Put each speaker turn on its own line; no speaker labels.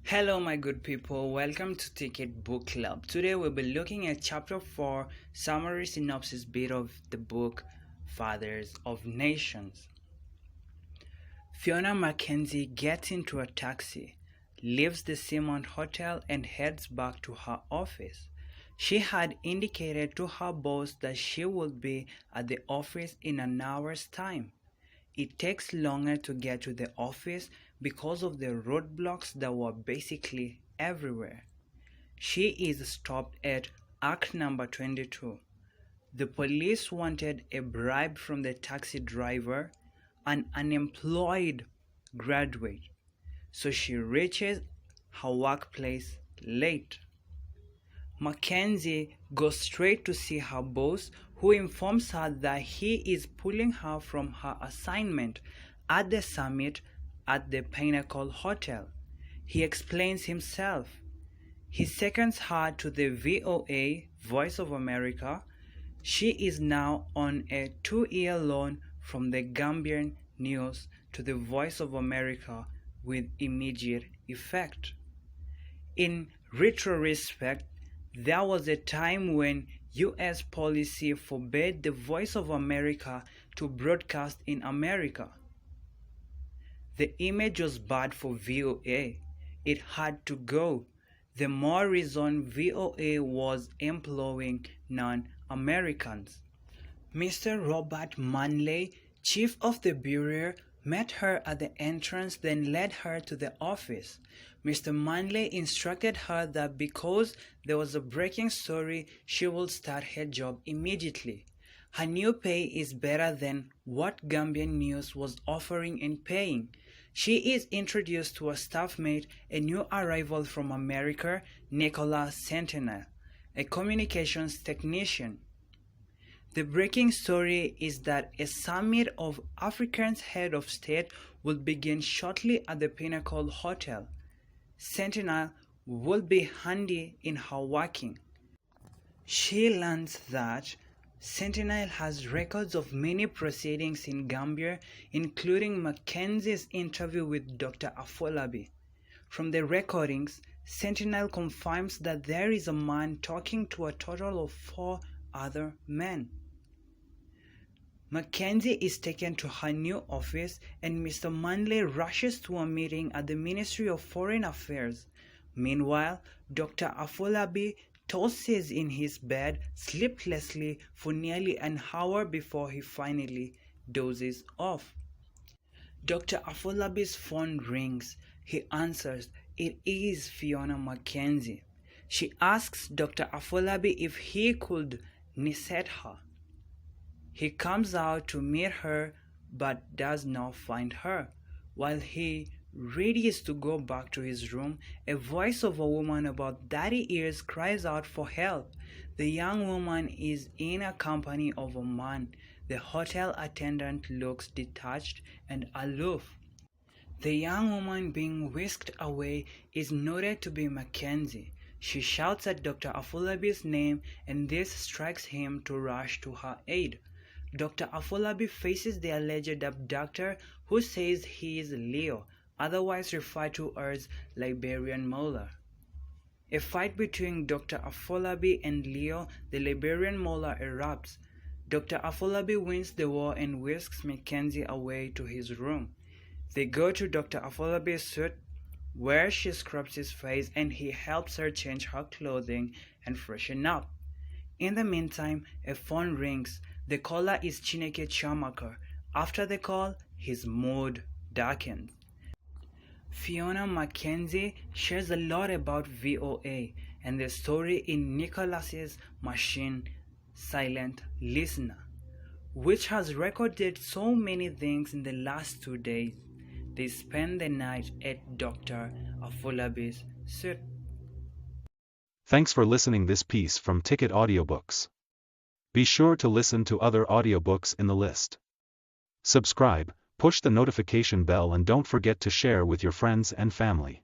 Hello, my good people. Welcome to Ticket Book Club. Today we'll be looking at Chapter 4, summary synopsis bit of the book Fathers of Nations. Fiona Mackenzie gets into a taxi, leaves the Simon Hotel, and heads back to her office. She had indicated to her boss that she would be at the office in an hour's time. It takes longer to get to the office because of the roadblocks that were basically everywhere. She is stopped at Act number 22. The police wanted a bribe from the taxi driver, an unemployed graduate, so she reaches her workplace late. Mackenzie goes straight to see her boss, who informs her that he is pulling her from her assignment at the summit at the Pinnacle Hotel. He explains himself. He seconds her to the VOA, Voice of America. She is now on a 2-year loan from the Gambian News to the Voice of America with immediate effect. In retrospect, there was a time when U.S. policy forbade the Voice of America to broadcast in America. The image was bad for VOA. It had to go. The more reason VOA was employing non-Americans. Mr. Robert Manley, chief of the bureau, met her at the entrance, then led her to the office. Mr. Manley instructed her that because there was a breaking story, she would start her job immediately. Her new pay is better than what Gambian News was offering and paying. She is introduced to a staff mate, a new arrival from America, Nicola Sentinel, a communications technician. The breaking story is that a summit of Africa's head of state will begin shortly at the Pinnacle Hotel. Sentinel will be handy in her working. She learns that Sentinel has records of many proceedings in Gambia, including Mackenzie's interview with Dr. Afolabi. From the recordings, Sentinel confirms that there is a man talking to a total of 4 other men. Mackenzie is taken to her new office, and Mr. Manley rushes to a meeting at the Ministry of Foreign Affairs. Meanwhile, Dr. Afolabi tosses in his bed sleeplessly for nearly an hour before he finally dozes off. Dr. Afolabi's phone rings. He answers. It is Fiona Mackenzie. She asks Dr. Afolabi if he could reset her. He comes out to meet her but does not find her. While he readies to go back to his room, a voice of a woman about 30 years cries out for help. The young woman is in a company of a man. The hotel attendant looks detached and aloof. The young woman being whisked away is noted to be Mackenzie. She shouts at Dr. Afolabi's name, and this strikes him to rush to her aid. Dr. Afolabi faces the alleged abductor, who says he is Leo, otherwise referred to as Liberian Mola. A fight between Dr. Afolabi and Leo, the Liberian Mola, erupts. Dr. Afolabi wins the war and whisks Mackenzie away to his room. They go to Dr. Afolabi's suite, where she scrubs his face and he helps her change her clothing and freshen up. In the meantime, a phone rings. The caller is Chineke Chamaka. After the call, his mood darkens. Fiona Mackenzie shares a lot about VOA and the story in Nicholas's machine, Silent Listener, which has recorded so many things in the last 2 days. They spend the night at Dr. Afolabi's suite.
Thanks for listening this piece from Ticket Audiobooks. Be sure to listen to other audiobooks in the list. Subscribe, push the notification bell, and don't forget to share with your friends and family.